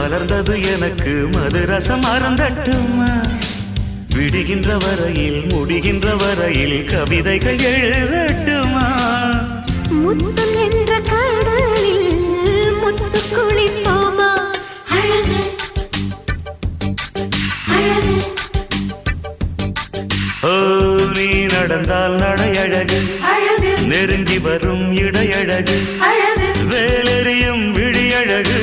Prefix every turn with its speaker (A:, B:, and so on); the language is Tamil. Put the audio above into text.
A: மலர்ந்தது எனக்கு மதுரசம் அருந்தட்டுமா விடுகின்ற வரையில் முடிகின்ற வரையில் கவிதைகள் எழுதட்டுமா
B: முத்தம் என்ற கடலில் முத்து குளிப்போமா அழகு அழகு
A: ஓ நீ நடந்தால் நடையழகு
B: அழகு
A: நெருங்கி வரும் இடையழகு
B: அழகு
A: வேலெறியும் விழியழகு